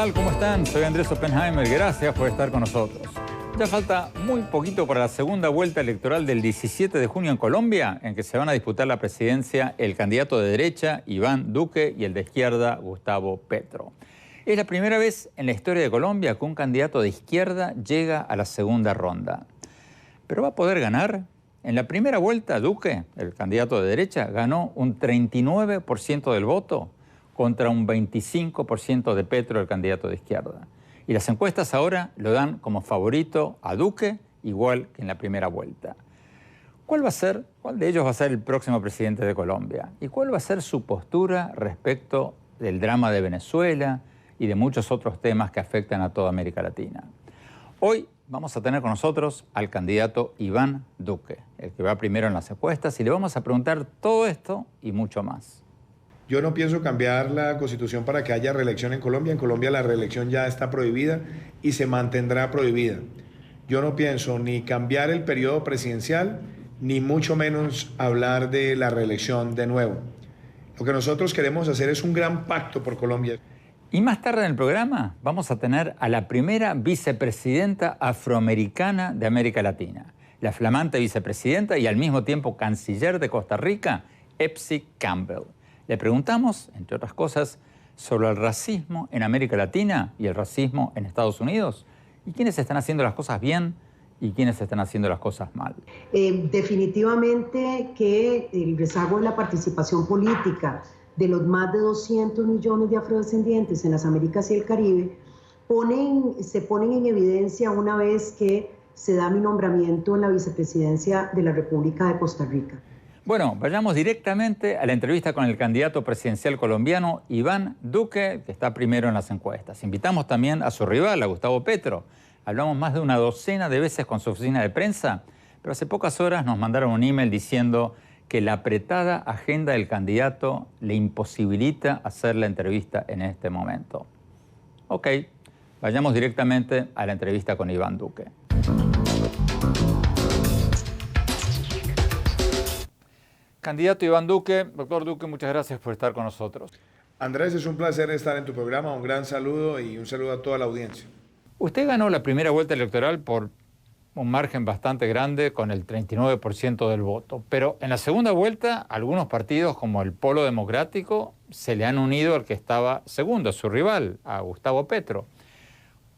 tal? ¿Cómo están? Soy Andrés Oppenheimer. Gracias por estar con nosotros. Ya falta muy poquito para la segunda vuelta electoral del 17 de junio en Colombia, en que se van a disputar la presidencia el candidato de derecha, Iván Duque, y el de izquierda, Gustavo Petro. Es la primera vez en la historia de Colombia que un candidato de izquierda llega a la segunda ronda. ¿Pero va a poder ganar? En la primera vuelta, Duque, el candidato de derecha, ganó un 39% del voto contra un 25% de Petro, el candidato de izquierda. Y las encuestas ahora lo dan como favorito a Duque, igual que en la primera vuelta. ¿Cuál de ellos va a ser el próximo presidente de Colombia? ¿Y cuál va a ser su postura respecto del drama de Venezuela y de muchos otros temas que afectan a toda América Latina? Hoy vamos a tener con nosotros al candidato Iván Duque, el que va primero en las encuestas, y le vamos a preguntar todo esto y mucho más. Yo no pienso cambiar la Constitución para que haya reelección en Colombia. En Colombia la reelección ya está prohibida y se mantendrá prohibida. Yo no pienso ni cambiar el periodo presidencial, ni mucho menos hablar de la reelección de nuevo. Lo que nosotros queremos hacer es un gran pacto por Colombia. Y más tarde en el programa vamos a tener a la primera vicepresidenta afroamericana de América Latina, la flamante vicepresidenta y al mismo tiempo canciller de Costa Rica, Epsi Campbell. Le preguntamos, entre otras cosas, sobre el racismo en América Latina y el racismo en Estados Unidos, y quiénes están haciendo las cosas bien y quiénes están haciendo las cosas mal. Definitivamente que el rezago de la participación política de los más de 200 millones de afrodescendientes en las Américas y el Caribe se ponen en evidencia una vez que se da mi nombramiento en la vicepresidencia de la República de Costa Rica. Bueno, vayamos directamente a la entrevista con el candidato presidencial colombiano Iván Duque, que está primero en las encuestas. Invitamos también a su rival, a Gustavo Petro. Hablamos más de una docena de veces con su oficina de prensa, pero hace pocas horas nos mandaron un email diciendo que la apretada agenda del candidato le imposibilita hacer la entrevista en este momento. Ok, vayamos directamente a la entrevista con Iván Duque. Candidato Iván Duque, doctor Duque, muchas gracias por estar con nosotros. Andrés, es un placer estar en tu programa. Un gran saludo y un saludo a toda la audiencia. Usted ganó la primera vuelta electoral por un margen bastante grande, con el 39% del voto. Pero en la segunda vuelta, algunos partidos como el Polo Democrático se le han unido al que estaba segundo, a su rival, a Gustavo Petro.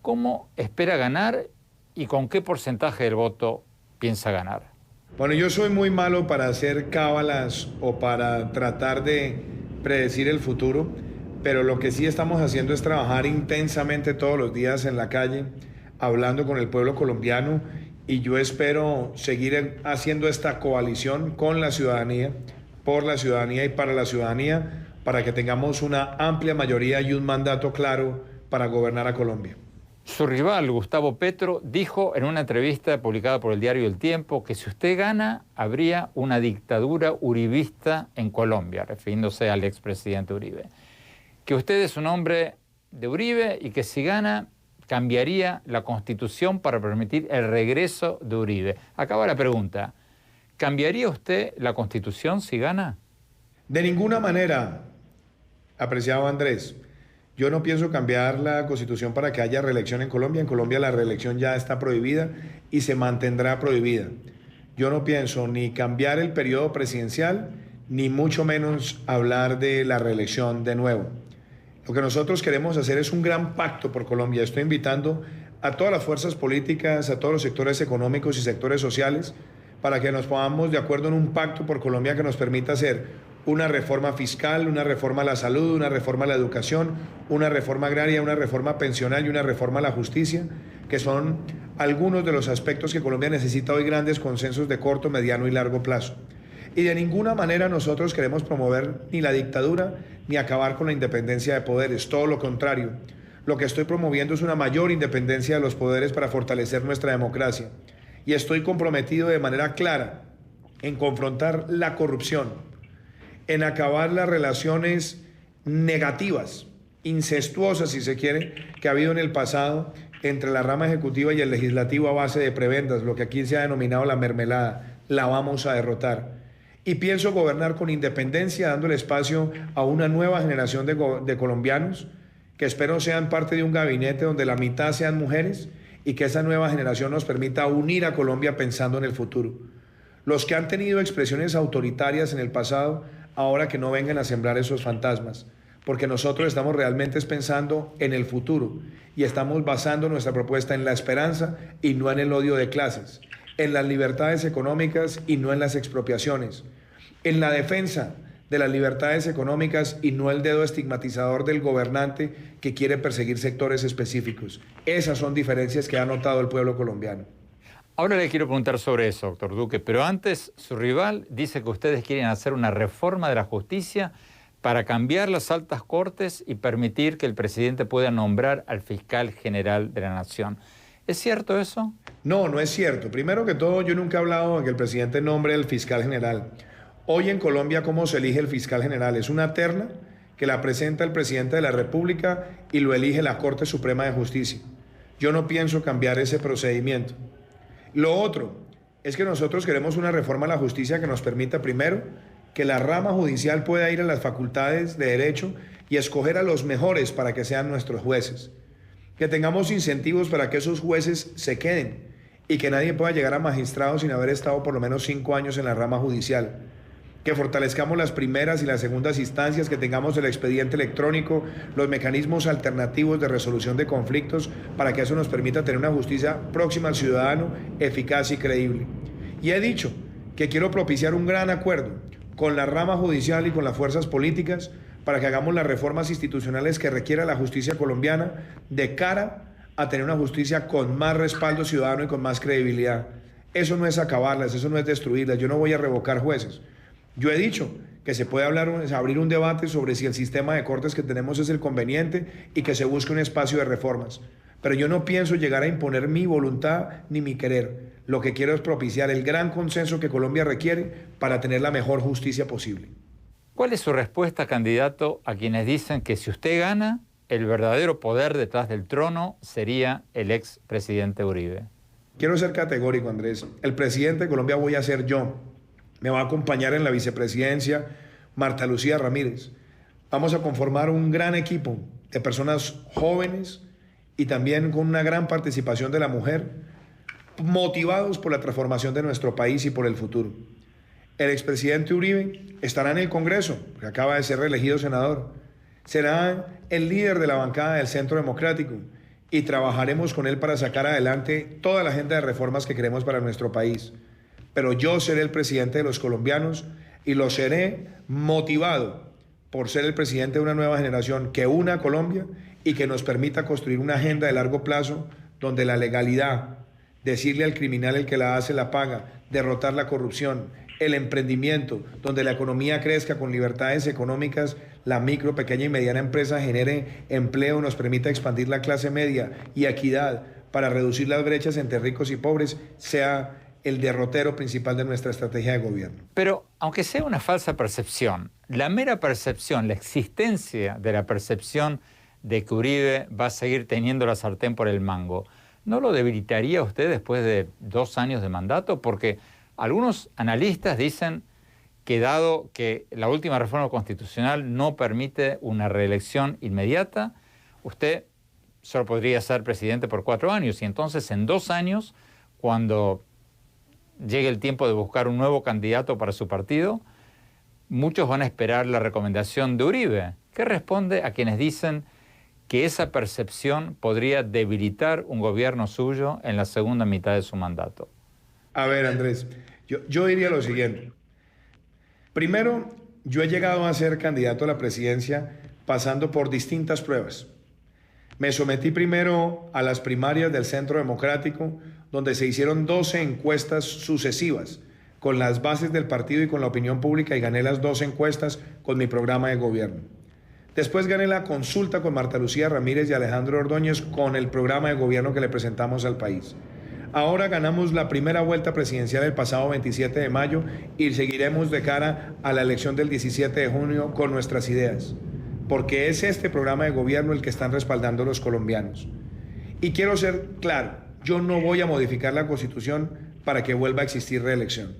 ¿Cómo espera ganar y con qué porcentaje del voto piensa ganar? Bueno, yo soy muy malo para hacer cábalas o para tratar de predecir el futuro, pero lo que sí estamos haciendo es trabajar intensamente todos los días en la calle, hablando con el pueblo colombiano, y yo espero seguir haciendo esta coalición con la ciudadanía, por la ciudadanía y para la ciudadanía, para que tengamos una amplia mayoría y un mandato claro para gobernar a Colombia. Su rival, Gustavo Petro, dijo en una entrevista publicada por el diario El Tiempo que si usted gana, habría una dictadura uribista en Colombia, refiriéndose al expresidente Uribe. Que usted es un hombre de Uribe y que si gana, cambiaría la Constitución para permitir el regreso de Uribe. Acaba la pregunta. ¿Cambiaría usted la Constitución si gana? De ninguna manera, apreciado Andrés. Yo no pienso cambiar la Constitución para que haya reelección en Colombia. En Colombia la reelección ya está prohibida y se mantendrá prohibida. Yo no pienso ni cambiar el periodo presidencial, ni mucho menos hablar de la reelección de nuevo. Lo que nosotros queremos hacer es un gran pacto por Colombia. Estoy invitando a todas las fuerzas políticas, a todos los sectores económicos y sectores sociales, para que nos pongamos de acuerdo en un pacto por Colombia que nos permita hacer una reforma fiscal, una reforma a la salud, una reforma a la educación, una reforma agraria, una reforma pensional y una reforma a la justicia, que son algunos de los aspectos que Colombia necesita hoy, grandes consensos de corto, mediano y largo plazo. Y de ninguna manera nosotros queremos promover ni la dictadura ni acabar con la independencia de poderes, todo lo contrario. Lo que estoy promoviendo es una mayor independencia de los poderes para fortalecer nuestra democracia. Y estoy comprometido de manera clara en confrontar la corrupción, en acabar las relaciones negativas, incestuosas si se quiere, que ha habido en el pasado entre la rama ejecutiva y el legislativo a base de prebendas, lo que aquí se ha denominado la mermelada. La vamos a derrotar. Y pienso gobernar con independencia, dándole espacio a una nueva generación de colombianos que espero sean parte de un gabinete donde la mitad sean mujeres y que esa nueva generación nos permita unir a Colombia pensando en el futuro. Los que han tenido expresiones autoritarias en el pasado, ahora que no vengan a sembrar esos fantasmas, porque nosotros estamos realmente pensando en el futuro y estamos basando nuestra propuesta en la esperanza y no en el odio de clases, en las libertades económicas y no en las expropiaciones, en la defensa de las libertades económicas y no el dedo estigmatizador del gobernante que quiere perseguir sectores específicos. Esas son diferencias que ha notado el pueblo colombiano. Ahora le quiero preguntar sobre eso, doctor Duque, pero antes su rival dice que ustedes quieren hacer una reforma de la justicia para cambiar las altas cortes y permitir que el presidente pueda nombrar al fiscal general de la nación. ¿Es cierto eso? No, no es cierto. Primero que todo, yo nunca he hablado de que el presidente nombre al fiscal general. Hoy en Colombia, ¿cómo se elige el fiscal general? Es una terna que la presenta el presidente de la República y lo elige la Corte Suprema de Justicia. Yo no pienso cambiar ese procedimiento. Lo otro es que nosotros queremos una reforma a la justicia que nos permita, primero, que la rama judicial pueda ir a las facultades de derecho y escoger a los mejores para que sean nuestros jueces. Que tengamos incentivos para que esos jueces se queden y que nadie pueda llegar a magistrado sin haber estado por lo menos 5 años en la rama judicial. Que fortalezcamos las primeras y las segundas instancias, que tengamos el expediente electrónico, los mecanismos alternativos de resolución de conflictos para que eso nos permita tener una justicia próxima al ciudadano, eficaz y creíble. Y he dicho que quiero propiciar un gran acuerdo con la rama judicial y con las fuerzas políticas para que hagamos las reformas institucionales que requiera la justicia colombiana de cara a tener una justicia con más respaldo ciudadano y con más credibilidad. Eso no es acabarlas, eso no es destruirlas. Yo no voy a revocar jueces. Yo he dicho que se puede abrir un debate sobre si el sistema de cortes que tenemos es el conveniente y que se busque un espacio de reformas. Pero yo no pienso llegar a imponer mi voluntad ni mi querer. Lo que quiero es propiciar el gran consenso que Colombia requiere para tener la mejor justicia posible. ¿Cuál es su respuesta, candidato, a quienes dicen que si usted gana, el verdadero poder detrás del trono sería el expresidente Uribe? Quiero ser categórico, Andrés. El presidente de Colombia voy a ser yo. Me va a acompañar en la vicepresidencia Marta Lucía Ramírez. Vamos a conformar un gran equipo de personas jóvenes y también con una gran participación de la mujer, motivados por la transformación de nuestro país y por el futuro. El expresidente Uribe estará en el Congreso, porque acaba de ser reelegido senador. Será el líder de la bancada del Centro Democrático y trabajaremos con él para sacar adelante toda la agenda de reformas que queremos para nuestro país. Pero yo seré el presidente de los colombianos y lo seré motivado por ser el presidente de una nueva generación que una a Colombia y que nos permita construir una agenda de largo plazo donde la legalidad, decirle al criminal el que la hace la paga, derrotar la corrupción, el emprendimiento, donde la economía crezca con libertades económicas, la micro, pequeña y mediana empresa genere empleo, nos permita expandir la clase media y equidad para reducir las brechas entre ricos y pobres, sea el derrotero principal de nuestra estrategia de gobierno. Pero, aunque sea una falsa percepción, la mera percepción, la existencia de la percepción de que Uribe va a seguir teniendo la sartén por el mango, ¿no lo debilitaría usted después de 2 años de mandato? Porque algunos analistas dicen que dado que la última reforma constitucional no permite una reelección inmediata, usted solo podría ser presidente por 4 años y entonces en 2 años, cuando llegue el tiempo de buscar un nuevo candidato para su partido, muchos van a esperar la recomendación de Uribe. ¿Qué responde a quienes dicen que esa percepción podría debilitar un gobierno suyo en la segunda mitad de su mandato? A ver, Andrés, yo diría lo siguiente. Primero, yo he llegado a ser candidato a la presidencia pasando por distintas pruebas. Me sometí primero a las primarias del Centro Democrático, donde se hicieron 12 encuestas sucesivas con las bases del partido y con la opinión pública y gané las 2 encuestas con mi programa de gobierno. Después gané la consulta con Marta Lucía Ramírez y Alejandro Ordóñez con el programa de gobierno que le presentamos al país. Ahora ganamos la primera vuelta presidencial el pasado 27 de mayo y seguiremos de cara a la elección del 17 de junio con nuestras ideas, porque es este programa de gobierno el que están respaldando los colombianos. Y quiero ser claro, yo no voy a modificar la Constitución para que vuelva a existir reelección.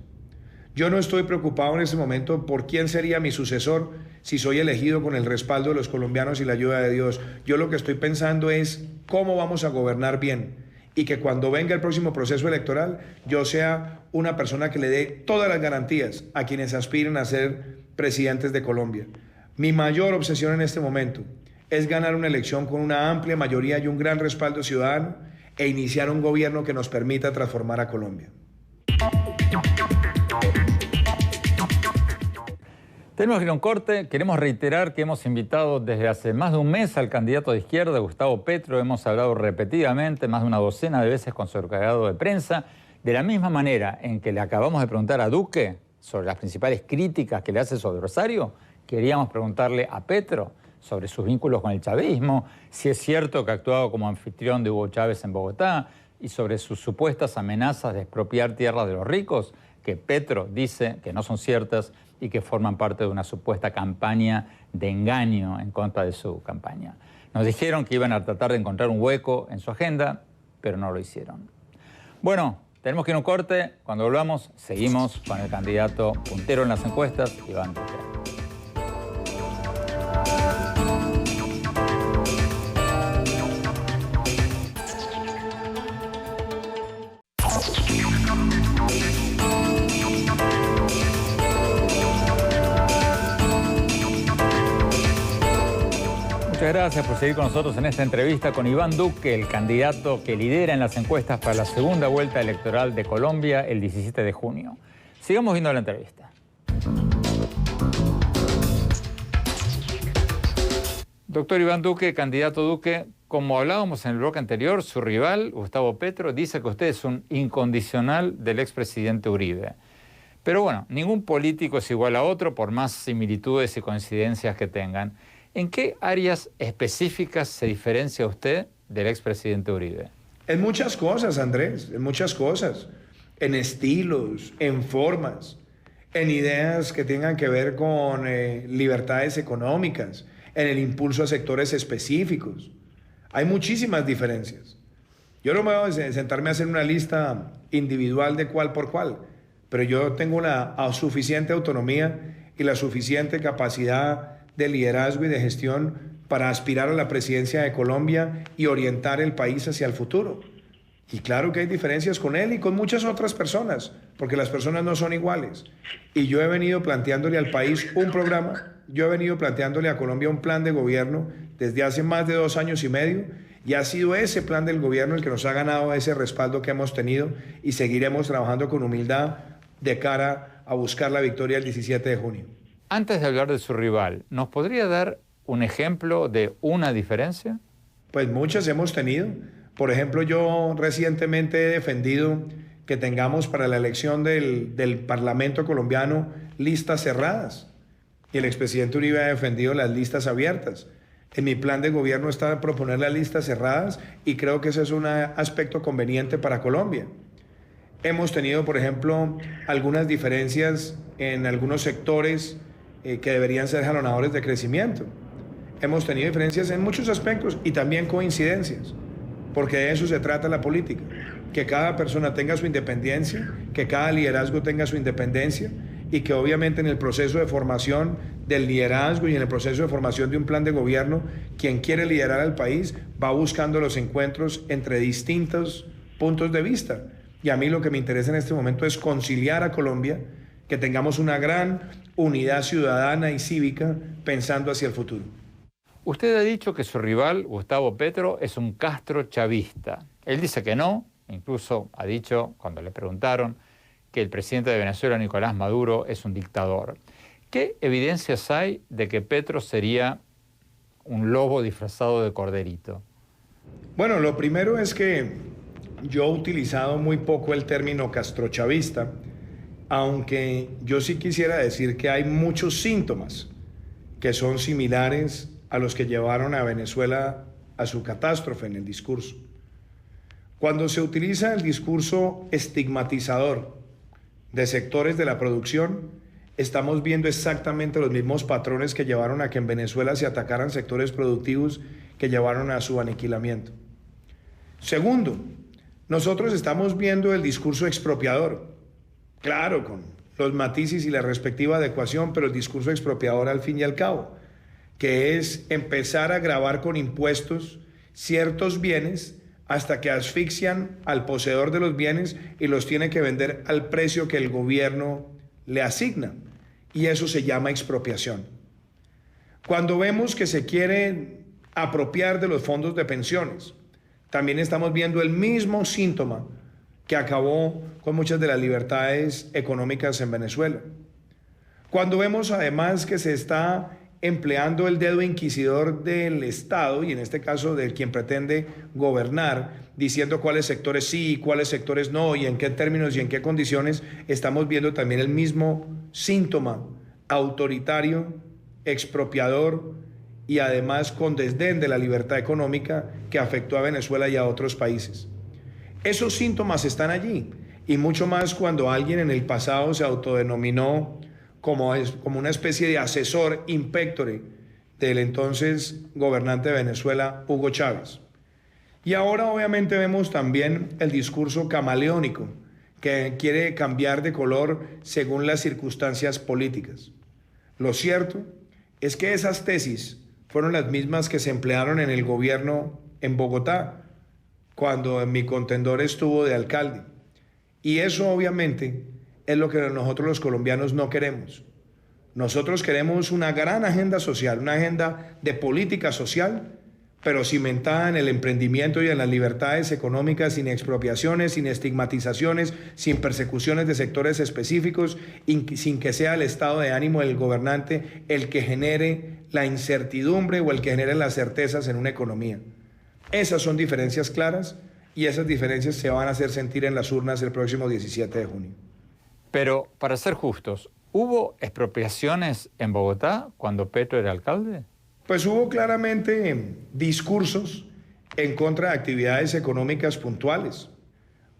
Yo no estoy preocupado en este momento por quién sería mi sucesor si soy elegido con el respaldo de los colombianos y la ayuda de Dios. Yo lo que estoy pensando es cómo vamos a gobernar bien y que cuando venga el próximo proceso electoral yo sea una persona que le dé todas las garantías a quienes aspiren a ser presidentes de Colombia. Mi mayor obsesión en este momento es ganar una elección con una amplia mayoría y un gran respaldo ciudadano e iniciar un gobierno que nos permita transformar a Colombia. Tenemos que ir a un corte. Queremos reiterar que hemos invitado desde hace más de un mes al candidato de izquierda, Gustavo Petro. Hemos hablado repetidamente, más de una docena de veces con su encargado de prensa. De la misma manera en que le acabamos de preguntar a Duque sobre las principales críticas que le hace su adversario, queríamos preguntarle a Petro sobre sus vínculos con el chavismo, si es cierto que ha actuado como anfitrión de Hugo Chávez en Bogotá y sobre sus supuestas amenazas de expropiar tierras de los ricos, que Petro dice que no son ciertas y que forman parte de una supuesta campaña de engaño en contra de su campaña. Nos dijeron que iban a tratar de encontrar un hueco en su agenda, pero no lo hicieron. Bueno, tenemos que ir a un corte. Cuando volvamos, seguimos con el candidato puntero en las encuestas, Iván Duque. Muchas gracias por seguir con nosotros en esta entrevista con Iván Duque, el candidato que lidera en las encuestas para la segunda vuelta electoral de Colombia el 17 de junio. Sigamos viendo la entrevista. Doctor Iván Duque, candidato Duque, como hablábamos en el bloque anterior, su rival, Gustavo Petro, dice que usted es un incondicional del expresidente Uribe. Pero bueno, ningún político es igual a otro por más similitudes y coincidencias que tengan. ¿En qué áreas específicas se diferencia usted del expresidente Uribe? En muchas cosas, Andrés, en muchas cosas. En estilos, en formas, en ideas que tengan que ver con libertades económicas, en el impulso a sectores específicos. Hay muchísimas diferencias. Yo no me voy a sentarme a hacer una lista individual de cuál por cuál, pero yo tengo la suficiente autonomía y la suficiente capacidad de liderazgo y de gestión para aspirar a la presidencia de Colombia y orientar el país hacia el futuro. Y claro que hay diferencias con él y con muchas otras personas, porque las personas no son iguales. Y yo he venido planteándole al país un programa, yo he venido planteándole a Colombia un plan de gobierno desde hace más de 2 años y medio, y ha sido ese plan del gobierno el que nos ha ganado ese respaldo que hemos tenido y seguiremos trabajando con humildad de cara a buscar la victoria el 17 de junio. Antes de hablar de su rival, ¿nos podría dar un ejemplo de una diferencia? Pues muchas hemos tenido. Por ejemplo, yo recientemente he defendido que tengamos para la elección del Parlamento colombiano listas cerradas. Y el expresidente Uribe ha defendido las listas abiertas. En mi plan de gobierno está proponer las listas cerradas y creo que ese es un aspecto conveniente para Colombia. Hemos tenido, por ejemplo, algunas diferencias en algunos sectores que deberían ser jalonadores de crecimiento. Hemos tenido diferencias en muchos aspectos y también coincidencias, porque de eso se trata la política, que cada persona tenga su independencia, que cada liderazgo tenga su independencia y que obviamente en el proceso de formación del liderazgo y en el proceso de formación de un plan de gobierno, quien quiere liderar al país va buscando los encuentros entre distintos puntos de vista. Y a mí lo que me interesa en este momento es conciliar a Colombia, que tengamos una gran unidad ciudadana y cívica pensando hacia el futuro. Usted ha dicho que su rival, Gustavo Petro, es un Castro chavista. Él dice que no, incluso ha dicho, cuando le preguntaron, que el presidente de Venezuela, Nicolás Maduro, es un dictador. ¿Qué evidencias hay de que Petro sería un lobo disfrazado de corderito? Bueno, lo primero es que yo he utilizado muy poco el término castrochavista, aunque yo sí quisiera decir que hay muchos síntomas que son similares a los que llevaron a Venezuela a su catástrofe en el discurso. Cuando se utiliza el discurso estigmatizador de sectores de la producción, estamos viendo exactamente los mismos patrones que llevaron a que en Venezuela se atacaran sectores productivos que llevaron a su aniquilamiento. Segundo, nosotros estamos viendo el discurso expropiador, claro, los matices y la respectiva adecuación, pero el discurso expropiador al fin y al cabo, que es empezar a gravar con impuestos ciertos bienes hasta que asfixian al poseedor de los bienes y los tiene que vender al precio que el gobierno le asigna. Y eso se llama expropiación. Cuando vemos que se quiere apropiar de los fondos de pensiones, también estamos viendo el mismo síntoma que acabó con muchas de las libertades económicas en Venezuela. Cuando vemos además que se está empleando el dedo inquisidor del Estado, y en este caso de quien pretende gobernar, diciendo cuáles sectores sí y cuáles sectores no, y en qué términos y en qué condiciones, estamos viendo también el mismo síntoma autoritario, expropiador y además con desdén de la libertad económica que afectó a Venezuela y a otros países. Esos síntomas están allí, y mucho más cuando alguien en el pasado se autodenominó como una especie de asesor impectore del entonces gobernante de Venezuela, Hugo Chávez. Y ahora obviamente vemos también el discurso camaleónico, que quiere cambiar de color según las circunstancias políticas. Lo cierto es que esas tesis fueron las mismas que se emplearon en el gobierno en Bogotá, cuando mi contendor estuvo de alcalde. Y eso obviamente es lo que nosotros los colombianos no queremos. Nosotros queremos una gran agenda social, una agenda de política social, pero cimentada en el emprendimiento y en las libertades económicas, sin expropiaciones, sin estigmatizaciones, sin persecuciones de sectores específicos, y sin que sea el estado de ánimo del gobernante el que genere la incertidumbre o el que genere las certezas en una economía. Esas son diferencias claras, y esas diferencias se van a hacer sentir en las urnas el próximo 17 de junio. Pero, para ser justos, ¿hubo expropiaciones en Bogotá cuando Petro era alcalde? Pues hubo claramente discursos en contra de actividades económicas puntuales.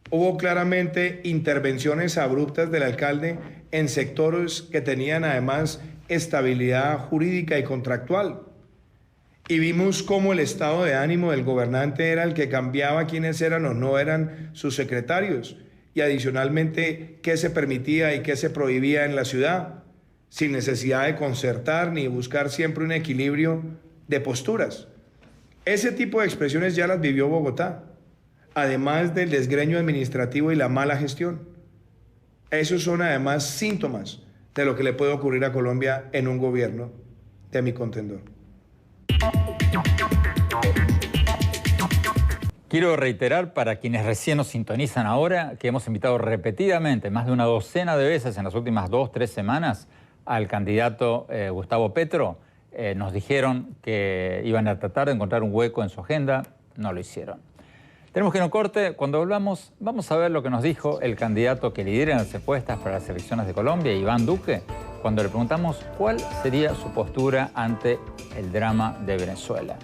Hubo claramente intervenciones abruptas del alcalde en sectores que tenían además estabilidad jurídica y contractual. Y vimos cómo el estado de ánimo del gobernante era el que cambiaba quiénes eran o no eran sus secretarios, y adicionalmente qué se permitía y qué se prohibía en la ciudad, sin necesidad de concertar ni buscar siempre un equilibrio de posturas. Ese tipo de expresiones ya las vivió Bogotá, además del desgreño administrativo y la mala gestión. Esos son además síntomas de lo que le puede ocurrir a Colombia en un gobierno de mi contendor. Quiero reiterar para quienes recién nos sintonizan ahora que hemos invitado repetidamente, más de una docena de veces en las últimas 2-3 semanas, al candidato Gustavo Petro. Nos dijeron que iban a tratar de encontrar un hueco en su agenda, no lo hicieron. Tenemos que ir a un corte. Cuando volvamos, vamos a ver lo que nos dijo el candidato que lidera en las encuestas para las elecciones de Colombia, Iván Duque, cuando le preguntamos cuál sería su postura ante el drama de Venezuela.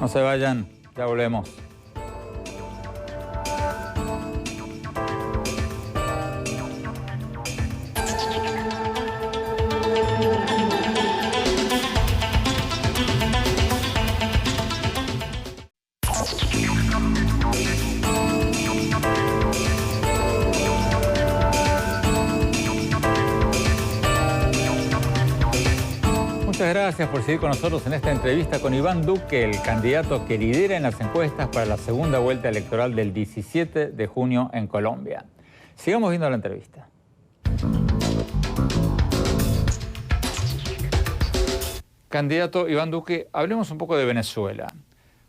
No se vayan, ya volvemos. Muchas gracias por seguir con nosotros en esta entrevista con Iván Duque, el candidato que lidera en las encuestas para la segunda vuelta electoral del 17 de junio en Colombia. Sigamos viendo la entrevista. Candidato Iván Duque, hablemos un poco de Venezuela.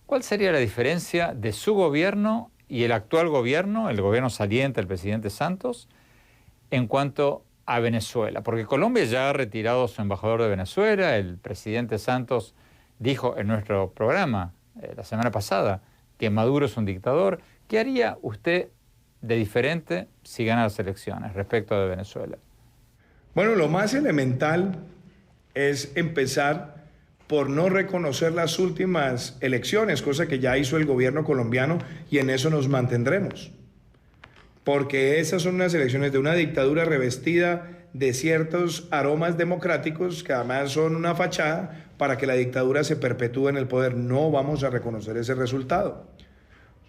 ¿Cuál sería la diferencia de su gobierno y el actual gobierno, el gobierno saliente del presidente Santos, en cuanto a Venezuela? Porque Colombia ya ha retirado a su embajador de Venezuela. El presidente Santos dijo en nuestro programa la semana pasada que Maduro es un dictador. ¿Qué haría usted de diferente si gana las elecciones respecto de Venezuela? Bueno, lo más elemental es empezar por no reconocer las últimas elecciones, cosa que ya hizo el gobierno colombiano, y en eso nos mantendremos. Porque esas son unas elecciones de una dictadura revestida de ciertos aromas democráticos que además son una fachada para que la dictadura se perpetúe en el poder. No vamos a reconocer ese resultado.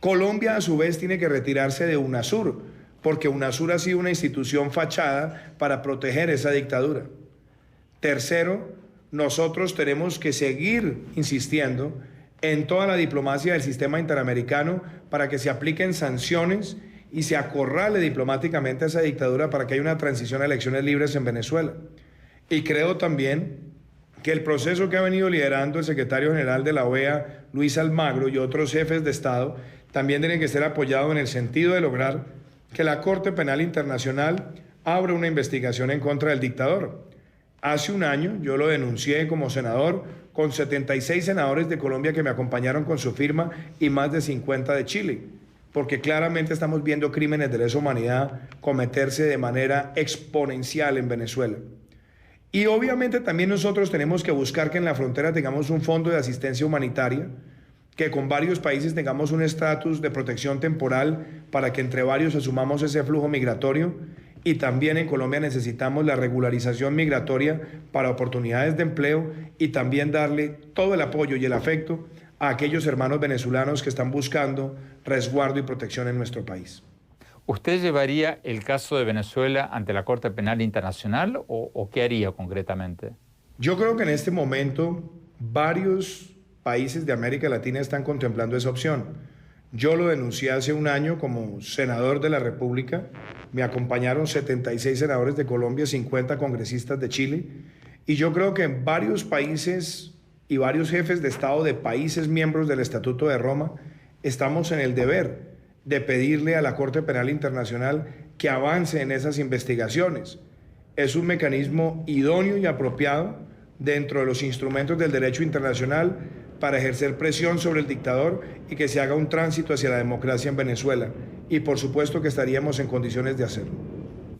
Colombia a su vez tiene que retirarse de UNASUR, porque UNASUR ha sido una institución fachada para proteger esa dictadura. Tercero, nosotros tenemos que seguir insistiendo en toda la diplomacia del sistema interamericano para que se apliquen sanciones y se acorrale diplomáticamente a esa dictadura para que haya una transición a elecciones libres en Venezuela. Y creo también que el proceso que ha venido liderando el secretario general de la OEA, Luis Almagro, y otros jefes de Estado, también tiene que ser apoyado en el sentido de lograr que la Corte Penal Internacional abra una investigación en contra del dictador. Hace un año yo lo denuncié como senador con 76 senadores de Colombia que me acompañaron con su firma y más de 50 de Chile, porque claramente estamos viendo crímenes de lesa humanidad cometerse de manera exponencial en Venezuela. Y obviamente también nosotros tenemos que buscar que en la frontera tengamos un fondo de asistencia humanitaria, que con varios países tengamos un estatus de protección temporal para que entre varios asumamos ese flujo migratorio, y también en Colombia necesitamos la regularización migratoria para oportunidades de empleo y también darle todo el apoyo y el afecto a aquellos hermanos venezolanos que están buscando resguardo y protección en nuestro país. ¿Usted llevaría el caso de Venezuela ante la Corte Penal Internacional o qué haría concretamente? Yo creo que en este momento varios países de América Latina están contemplando esa opción. Yo lo denuncié hace un año como senador de la República. Me acompañaron 76 senadores de Colombia, 50 congresistas de Chile. Y yo creo que en varios países y varios jefes de Estado de países miembros del Estatuto de Roma estamos en el deber de pedirle a la Corte Penal Internacional que avance en esas investigaciones. Es un mecanismo idóneo y apropiado dentro de los instrumentos del derecho internacional para ejercer presión sobre el dictador y que se haga un tránsito hacia la democracia en Venezuela. Y por supuesto que estaríamos en condiciones de hacerlo.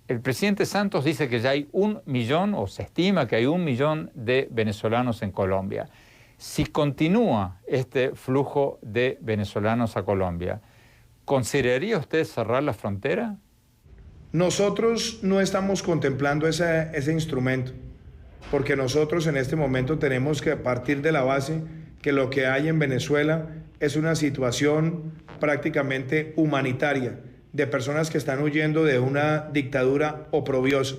El presidente Santos dice que ya hay 1 millón, o se estima que hay 1 millón de venezolanos en Colombia. Si continúa este flujo de venezolanos a Colombia, ¿consideraría usted cerrar la frontera? Nosotros no estamos contemplando ese instrumento, porque nosotros en este momento tenemos que partir de la base que lo que hay en Venezuela es una situación prácticamente humanitaria, de personas que están huyendo de una dictadura oprobiosa.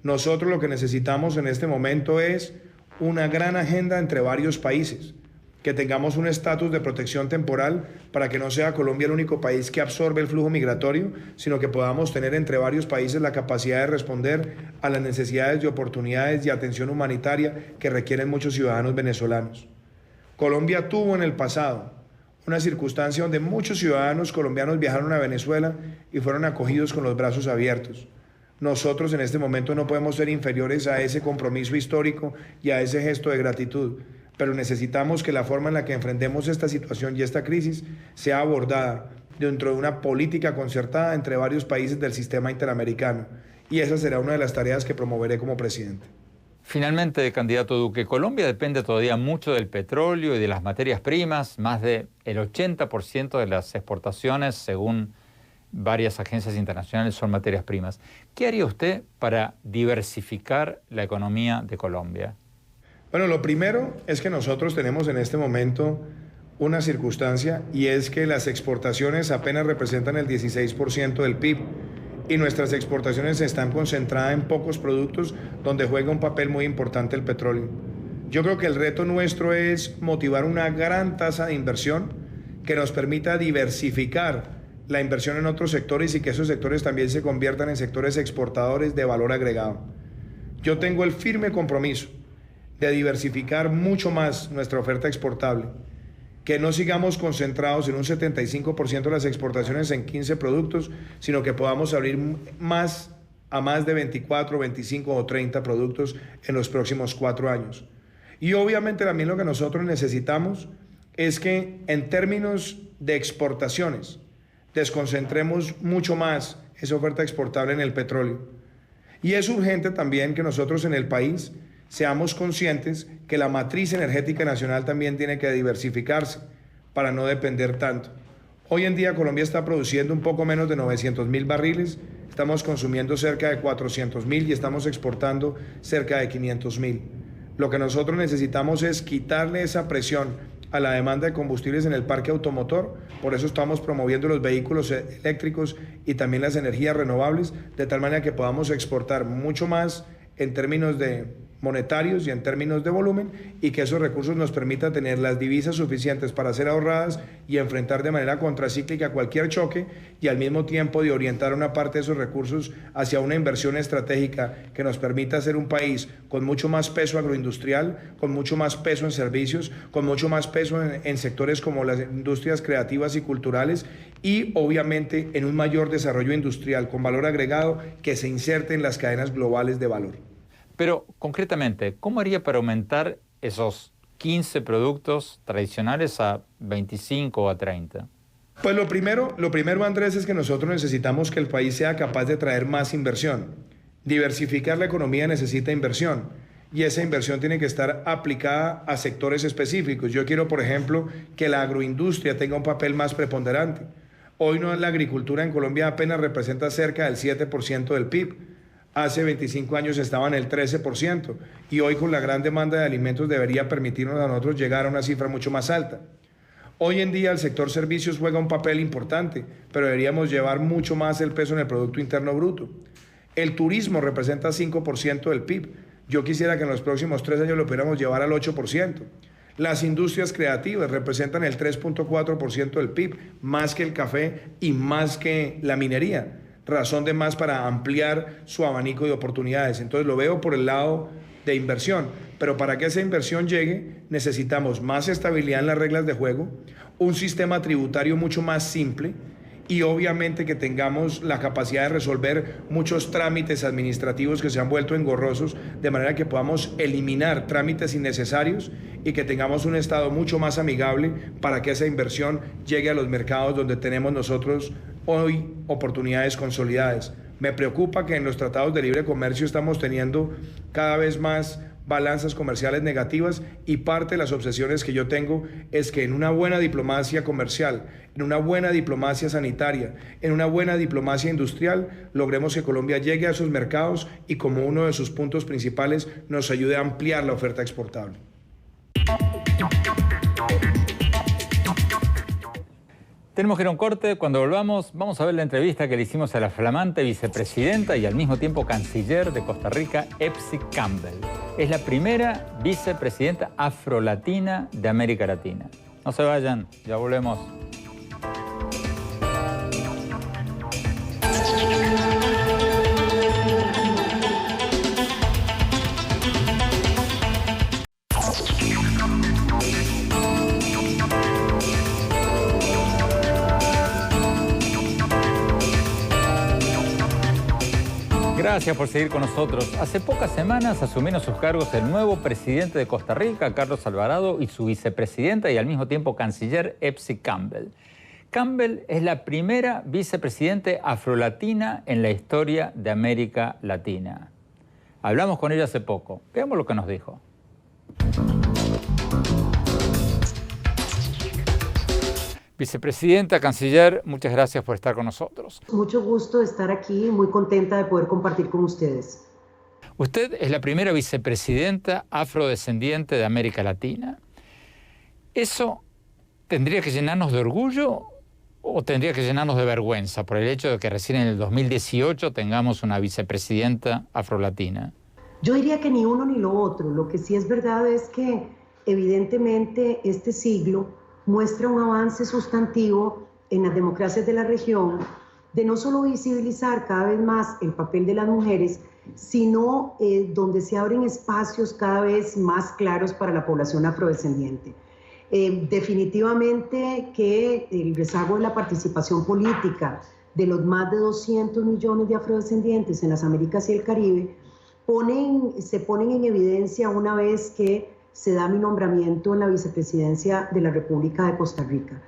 Nosotros lo que necesitamos en este momento es una gran agenda entre varios países, que tengamos un estatus de protección temporal para que no sea Colombia el único país que absorbe el flujo migratorio, sino que podamos tener entre varios países la capacidad de responder a las necesidades de oportunidades y atención humanitaria que requieren muchos ciudadanos venezolanos. Colombia tuvo en el pasado una circunstancia donde muchos ciudadanos colombianos viajaron a Venezuela y fueron acogidos con los brazos abiertos. Nosotros en este momento no podemos ser inferiores a ese compromiso histórico y a ese gesto de gratitud, pero necesitamos que la forma en la que enfrentemos esta situación y esta crisis sea abordada dentro de una política concertada entre varios países del sistema interamericano, y esa será una de las tareas que promoveré como presidente. Finalmente, candidato Duque, Colombia depende todavía mucho del petróleo y de las materias primas. Más del 80% de las exportaciones, según varias agencias internacionales, son materias primas. ¿Qué haría usted para diversificar la economía de Colombia? Bueno, lo primero es que nosotros tenemos en este momento una circunstancia, y es que las exportaciones apenas representan el 16% del PIB. Y nuestras exportaciones están concentradas en pocos productos donde juega un papel muy importante el petróleo. Yo creo que el reto nuestro es motivar una gran tasa de inversión que nos permita diversificar la inversión en otros sectores y que esos sectores también se conviertan en sectores exportadores de valor agregado. Yo tengo el firme compromiso de diversificar mucho más nuestra oferta exportable, que no sigamos concentrados en un 75% de las exportaciones en 15 productos, sino que podamos abrir más de 24, 25 o 30 productos en los próximos 4 años. Y obviamente también lo que nosotros necesitamos es que en términos de exportaciones desconcentremos mucho más esa oferta exportable en el petróleo. Y es urgente también que nosotros en el país seamos conscientes que la matriz energética nacional también tiene que diversificarse para no depender tanto. Hoy en día Colombia está produciendo un poco menos de 900.000 barriles, estamos consumiendo cerca de 400.000 y estamos exportando cerca de 500.000. Lo que nosotros necesitamos es quitarle esa presión a la demanda de combustibles en el parque automotor. Por eso estamos promoviendo los vehículos eléctricos y también las energías renovables, de tal manera que podamos exportar mucho más en términos de monetarios y en términos de volumen, y que esos recursos nos permitan tener las divisas suficientes para ser ahorradas y enfrentar de manera contracíclica cualquier choque, y al mismo tiempo de orientar una parte de esos recursos hacia una inversión estratégica que nos permita ser un país con mucho más peso agroindustrial, con mucho más peso en servicios, con mucho más peso en sectores como las industrias creativas y culturales, y obviamente en un mayor desarrollo industrial con valor agregado que se inserte en las cadenas globales de valor. Pero, concretamente, ¿cómo haría para aumentar esos 15 productos tradicionales a 25 o a 30? Pues lo primero, Andrés, es que nosotros necesitamos que el país sea capaz de traer más inversión. Diversificar la economía necesita inversión, y esa inversión tiene que estar aplicada a sectores específicos. Yo quiero, por ejemplo, que la agroindustria tenga un papel más preponderante. Hoy la agricultura en Colombia apenas representa cerca del 7% del PIB. Hace 25 años estaba en el 13%, y hoy con la gran demanda de alimentos debería permitirnos a nosotros llegar a una cifra mucho más alta. Hoy en día el sector servicios juega un papel importante, pero deberíamos llevar mucho más el peso en el Producto Interno Bruto. El turismo representa 5% del PIB. Yo quisiera que en los próximos 3 años lo pudiéramos llevar al 8%. Las industrias creativas representan el 3.4% del PIB, más que el café y más que la minería. Razón de más para ampliar su abanico de oportunidades. Entonces lo veo por el lado de inversión, pero para que esa inversión llegue necesitamos más estabilidad en las reglas de juego, un sistema tributario mucho más simple, y obviamente que tengamos la capacidad de resolver muchos trámites administrativos que se han vuelto engorrosos, de manera que podamos eliminar trámites innecesarios y que tengamos un Estado mucho más amigable para que esa inversión llegue a los mercados donde tenemos nosotros hoy oportunidades consolidadas. Me preocupa que en los tratados de libre comercio estamos teniendo cada vez más balanzas comerciales negativas, y parte de las obsesiones que yo tengo es que en una buena diplomacia comercial, en una buena diplomacia sanitaria, en una buena diplomacia industrial, logremos que Colombia llegue a esos mercados y, como uno de sus puntos principales, nos ayude a ampliar la oferta exportable. Tenemos que ir a un corte. Cuando volvamos, vamos a ver la entrevista que le hicimos a la flamante vicepresidenta y al mismo tiempo canciller de Costa Rica, Epsi Campbell. Es la primera vicepresidenta afrolatina de América Latina. No se vayan, ya volvemos. Gracias por seguir con nosotros. Hace pocas semanas asumieron sus cargos el nuevo presidente de Costa Rica, Carlos Alvarado, y su vicepresidenta y al mismo tiempo canciller, Epsi Campbell. Campbell es la primera vicepresidente afrolatina en la historia de América Latina. Hablamos con ella hace poco. Veamos lo que nos dijo. Vicepresidenta, canciller, muchas gracias por estar con nosotros. Mucho gusto de estar aquí, muy contenta de poder compartir con ustedes. Usted es la primera vicepresidenta afrodescendiente de América Latina. ¿Eso tendría que llenarnos de orgullo o tendría que llenarnos de vergüenza por el hecho de que recién en el 2018 tengamos una vicepresidenta afrolatina? Yo diría que ni uno ni lo otro. Lo que sí es verdad es que evidentemente este siglo muestra un avance sustantivo en las democracias de la región, de no solo visibilizar cada vez más el papel de las mujeres, sino donde se abren espacios cada vez más claros para la población afrodescendiente. Definitivamente que el rezago de la participación política de los más de 200 millones de afrodescendientes en las Américas y el Caribe se ponen en evidencia una vez que se da mi nombramiento en la vicepresidencia de la República de Costa Rica.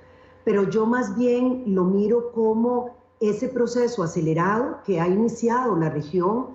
Pero yo más bien lo miro como ese proceso acelerado que ha iniciado la región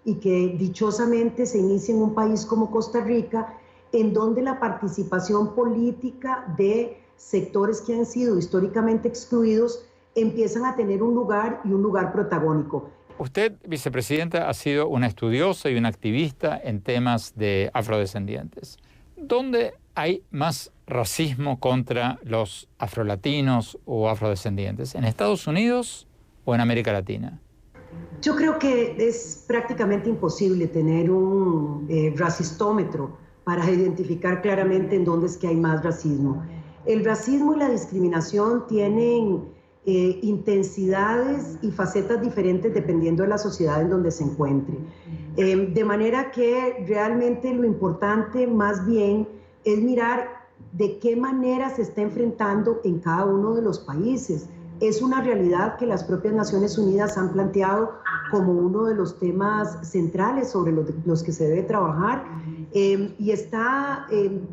y que dichosamente se inicia en un país como Costa Rica, en donde la participación política de sectores que han sido históricamente excluidos empiezan a tener un lugar y un lugar protagónico. Usted, vicepresidenta, ha sido una estudiosa y una activista en temas de afrodescendientes. ¿Dónde hay más racismo contra los afrolatinos o afrodescendientes? ¿En Estados Unidos o en América Latina? Yo creo que es prácticamente imposible tener un racistómetro para identificar claramente en dónde es que hay más racismo. El racismo y la discriminación tienen intensidades y facetas diferentes dependiendo de la sociedad en donde se encuentre. De manera que realmente lo importante más bien es mirar de qué manera se está enfrentando en cada uno de los países. Es una realidad que las propias Naciones Unidas han planteado como uno de los temas centrales sobre los que se debe trabajar y está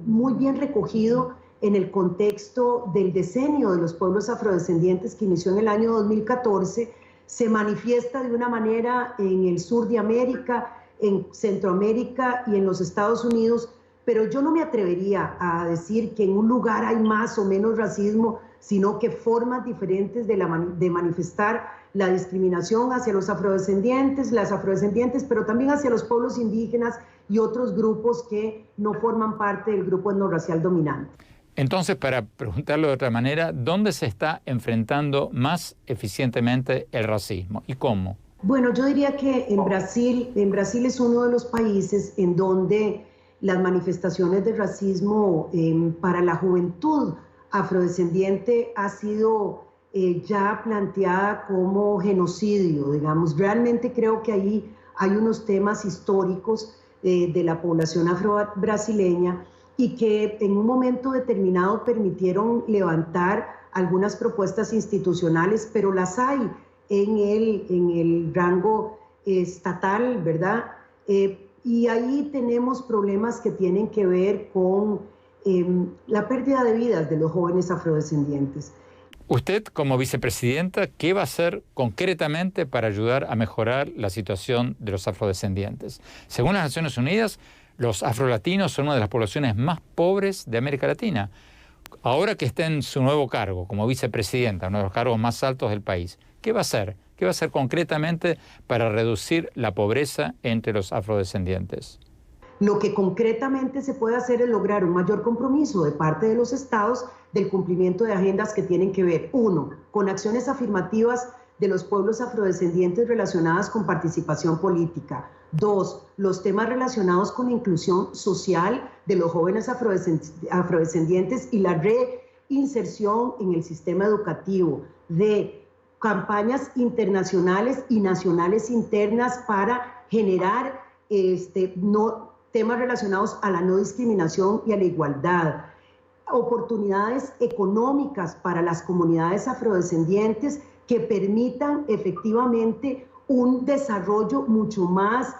muy bien recogido en el contexto del decenio de los pueblos afrodescendientes que inició en el año 2014, se manifiesta de una manera en el sur de América, en Centroamérica y en los Estados Unidos, pero yo no me atrevería a decir que en un lugar hay más o menos racismo, sino que formas diferentes de manifestar la discriminación hacia los afrodescendientes, las afrodescendientes, pero también hacia los pueblos indígenas y otros grupos que no forman parte del grupo etnorracial dominante. Entonces, para preguntarlo de otra manera, ¿dónde se está enfrentando más eficientemente el racismo y cómo? Bueno, yo diría que en Brasil es uno de los países en donde las manifestaciones de racismo para la juventud afrodescendiente ha sido ya planteada como genocidio, digamos. Realmente creo que ahí hay unos temas históricos de la población afro-brasileña y que en un momento determinado permitieron levantar algunas propuestas institucionales, pero las hay en el rango estatal, ¿verdad? Y ahí tenemos problemas que tienen que ver con la pérdida de vidas de los jóvenes afrodescendientes. Usted, como vicepresidenta, ¿qué va a hacer concretamente para ayudar a mejorar la situación de los afrodescendientes? Según las Naciones Unidas, los afrolatinos son una de las poblaciones más pobres de América Latina. Ahora que está en su nuevo cargo como vicepresidenta, uno de los cargos más altos del país, ¿qué va a hacer? ¿Qué va a hacer concretamente para reducir la pobreza entre los afrodescendientes? Lo que concretamente se puede hacer es lograr un mayor compromiso de parte de los estados del cumplimiento de agendas que tienen que ver, 1, con acciones afirmativas de los pueblos afrodescendientes relacionadas con participación política. 2, los temas relacionados con la inclusión social de los jóvenes afrodescendientes y la reinserción en el sistema educativo, de campañas internacionales y nacionales internas para generar temas relacionados a la no discriminación y a la igualdad, oportunidades económicas para las comunidades afrodescendientes que permitan efectivamente un desarrollo mucho más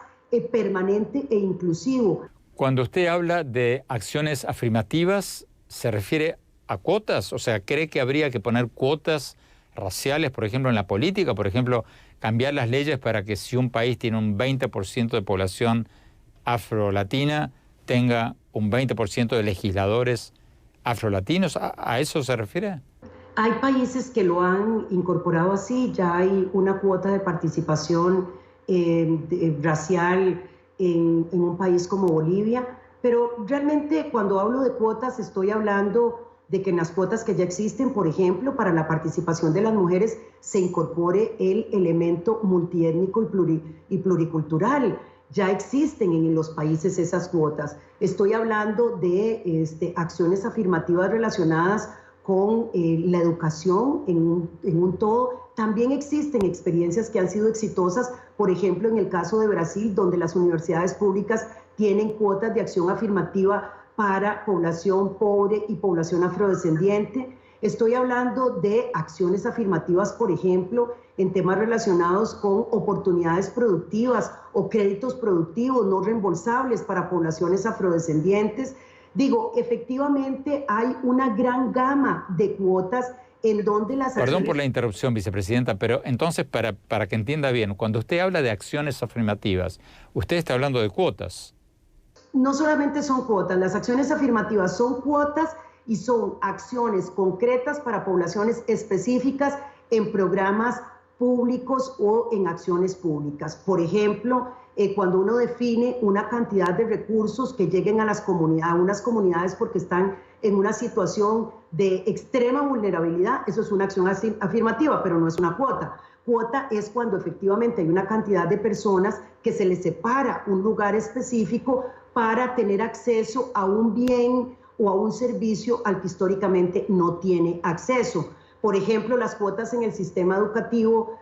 permanente e inclusivo. Cuando usted habla de acciones afirmativas, ¿se refiere a cuotas? O sea, ¿cree que habría que poner cuotas raciales, por ejemplo, en la política? Por ejemplo, cambiar las leyes para que si un país tiene un 20% de población afrolatina, tenga un 20% de legisladores afrolatinos. ¿A eso se refiere? Hay países que lo han incorporado así, ya hay una cuota de participación racial en un país como Bolivia, pero realmente cuando hablo de cuotas estoy hablando de que en las cuotas que ya existen, por ejemplo, para la participación de las mujeres se incorpore el elemento multiétnico y pluricultural. Ya existen en los países esas cuotas. Estoy hablando de acciones afirmativas relacionadas con la educación en un todo. También existen experiencias que han sido exitosas, por ejemplo, en el caso de Brasil, donde las universidades públicas tienen cuotas de acción afirmativa para población pobre y población afrodescendiente. Estoy hablando de acciones afirmativas, por ejemplo, en temas relacionados con oportunidades productivas o créditos productivos no reembolsables para poblaciones afrodescendientes. Digo, efectivamente hay una gran gama de cuotas en donde las acciones... Perdón por la interrupción, vicepresidenta, pero entonces, para que entienda bien, cuando usted habla de acciones afirmativas, usted está hablando de cuotas. No solamente son cuotas, las acciones afirmativas son cuotas y son acciones concretas para poblaciones específicas en programas públicos o en acciones públicas. Por ejemplo, cuando uno define una cantidad de recursos que lleguen a unas comunidades porque están en una situación de extrema vulnerabilidad, eso es una acción afirmativa, pero no es una cuota. Cuota es cuando efectivamente hay una cantidad de personas que se les separa un lugar específico para tener acceso a un bien o a un servicio al que históricamente no tiene acceso. Por ejemplo, las cuotas en el sistema educativo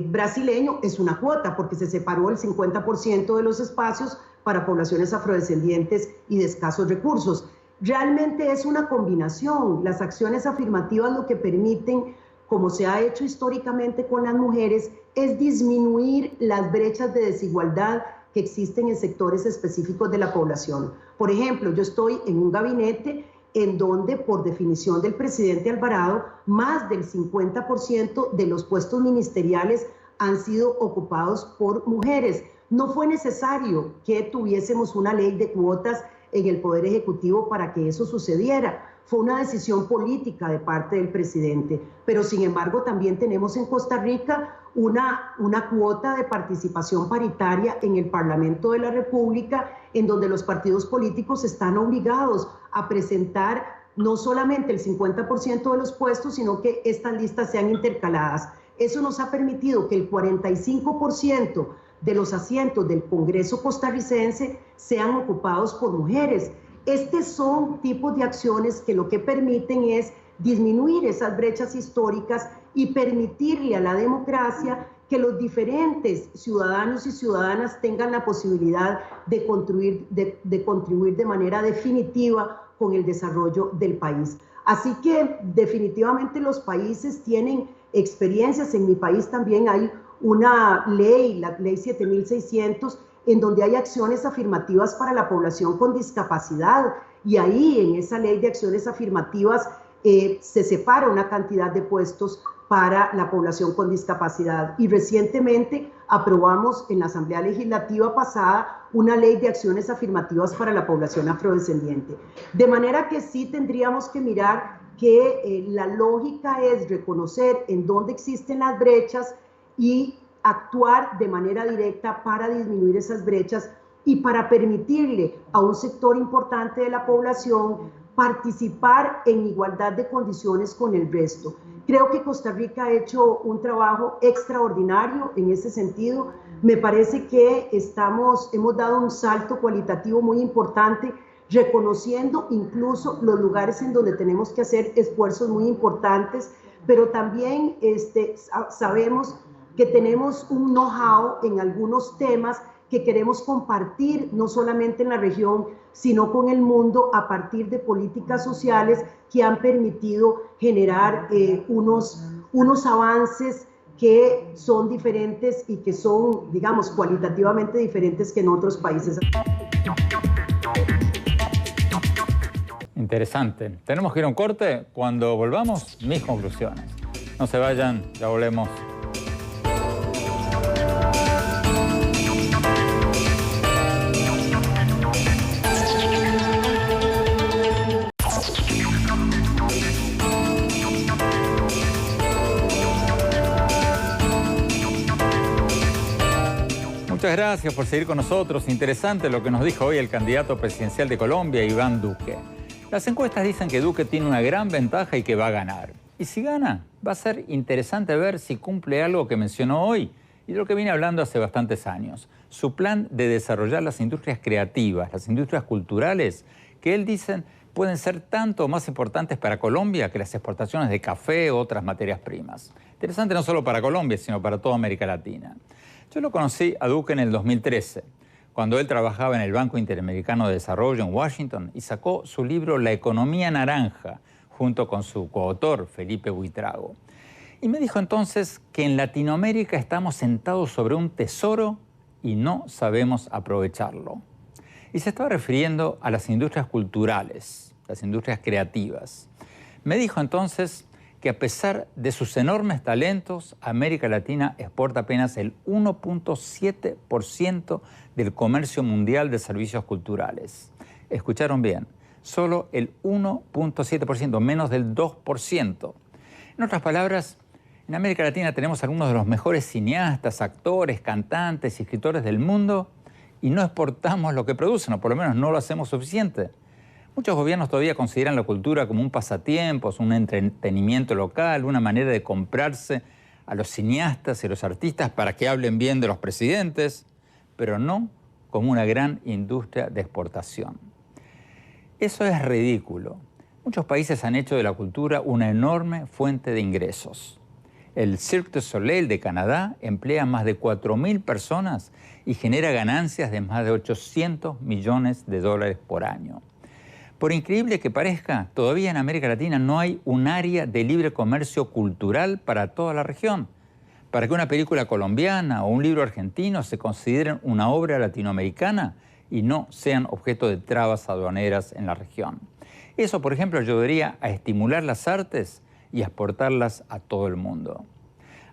brasileño es una cuota porque se separó el 50% de los espacios para poblaciones afrodescendientes y de escasos recursos. Realmente es una combinación. Las acciones afirmativas lo que permiten, como se ha hecho históricamente con las mujeres, es disminuir las brechas de desigualdad que existen en sectores específicos de la población. Por ejemplo, yo estoy en un gabinete en donde, por definición del presidente Alvarado, más del 50% de los puestos ministeriales han sido ocupados por mujeres. No fue necesario que tuviésemos una ley de cuotas en el Poder Ejecutivo para que eso sucediera. Fue una decisión política de parte del presidente, pero sin embargo también tenemos en Costa Rica una cuota de participación paritaria en el Parlamento de la República, en donde los partidos políticos están obligados a presentar no solamente el 50% de los puestos, sino que estas listas sean intercaladas. Eso nos ha permitido que el 45% de los asientos del Congreso costarricense sean ocupados por mujeres. Estos son tipos de acciones que lo que permiten es disminuir esas brechas históricas y permitirle a la democracia que los diferentes ciudadanos y ciudadanas tengan la posibilidad de contribuir de manera definitiva con el desarrollo del país. Así que definitivamente los países tienen experiencias. En mi país también hay una ley, la ley 7600, en donde hay acciones afirmativas para la población con discapacidad, y ahí en esa ley de acciones afirmativas se separa una cantidad de puestos para la población con discapacidad. Y recientemente aprobamos en la Asamblea Legislativa pasada una ley de acciones afirmativas para la población afrodescendiente. De manera que sí tendríamos que mirar que la lógica es reconocer en dónde existen las brechas y actuar de manera directa para disminuir esas brechas y para permitirle a un sector importante de la población participar en igualdad de condiciones con el resto. Creo que Costa Rica ha hecho un trabajo extraordinario en ese sentido. Me parece que hemos dado un salto cualitativo muy importante, reconociendo incluso los lugares en donde tenemos que hacer esfuerzos muy importantes, pero también sabemos que tenemos un know-how en algunos temas que queremos compartir, no solamente en la región, sino con el mundo, a partir de políticas sociales que han permitido generar unos avances que son diferentes y que son, digamos, cualitativamente diferentes que en otros países. Interesante. Tenemos que ir a un corte. Cuando volvamos, mis conclusiones. No se vayan, ya volvemos. Muchas gracias por seguir con nosotros. Interesante lo que nos dijo hoy el candidato presidencial de Colombia, Iván Duque. Las encuestas dicen que Duque tiene una gran ventaja y que va a ganar. Y si gana, va a ser interesante ver si cumple algo que mencionó hoy y de lo que viene hablando hace bastantes años. Su plan de desarrollar las industrias creativas, las industrias culturales, que él dice pueden ser tanto o más importantes para Colombia que las exportaciones de café u otras materias primas. Interesante no solo para Colombia, sino para toda América Latina. Yo lo conocí a Duque en el 2013, cuando él trabajaba en el Banco Interamericano de Desarrollo en Washington y sacó su libro La Economía Naranja, junto con su coautor, Felipe Buitrago. Y me dijo entonces que en Latinoamérica estamos sentados sobre un tesoro y no sabemos aprovecharlo. Y se estaba refiriendo a las industrias culturales, las industrias creativas. Me dijo entonces que a pesar de sus enormes talentos, América Latina exporta apenas el 1.7% del comercio mundial de servicios culturales. Escucharon bien, solo el 1.7%, menos del 2%. En otras palabras, en América Latina tenemos algunos de los mejores cineastas, actores, cantantes y escritores del mundo y no exportamos lo que producen, o por lo menos no lo hacemos suficiente. Muchos gobiernos todavía consideran la cultura como un pasatiempo, un entretenimiento local, una manera de comprarse a los cineastas y los artistas para que hablen bien de los presidentes, pero no como una gran industria de exportación. Eso es ridículo. Muchos países han hecho de la cultura una enorme fuente de ingresos. El Cirque du Soleil de Canadá emplea a más de 4.000 personas y genera ganancias de más de 800 millones de dólares por año. Por increíble que parezca, todavía en América Latina no hay un área de libre comercio cultural para toda la región. Para que una película colombiana o un libro argentino se consideren una obra latinoamericana y no sean objeto de trabas aduaneras en la región. Eso, por ejemplo, ayudaría a estimular las artes y a exportarlas a todo el mundo.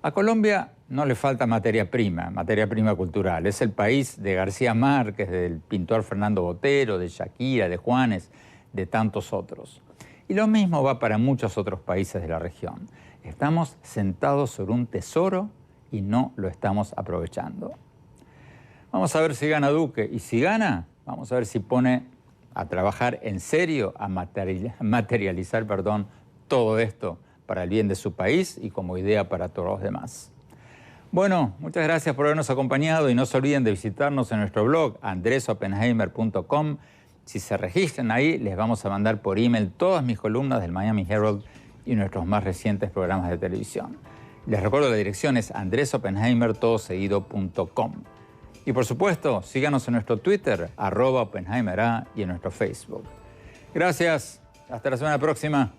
A Colombia no le falta materia prima cultural. Es el país de García Márquez, del pintor Fernando Botero, de Shakira, de Juanes, de tantos otros. Y lo mismo va para muchos otros países de la región. Estamos sentados sobre un tesoro y no lo estamos aprovechando. Vamos a ver si gana Duque. Y si gana, vamos a ver si pone a trabajar en serio, a materializar todo esto para el bien de su país y como idea para todos los demás. Bueno, muchas gracias por habernos acompañado y no se olviden de visitarnos en nuestro blog andresoppenheimer.com. Si se registran ahí, les vamos a mandar por email todas mis columnas del Miami Herald y nuestros más recientes programas de televisión. Les recuerdo la dirección es andresoppenheimer.com. Y por supuesto, síganos en nuestro Twitter, @OppenheimerA, y en nuestro Facebook. Gracias. Hasta la semana próxima.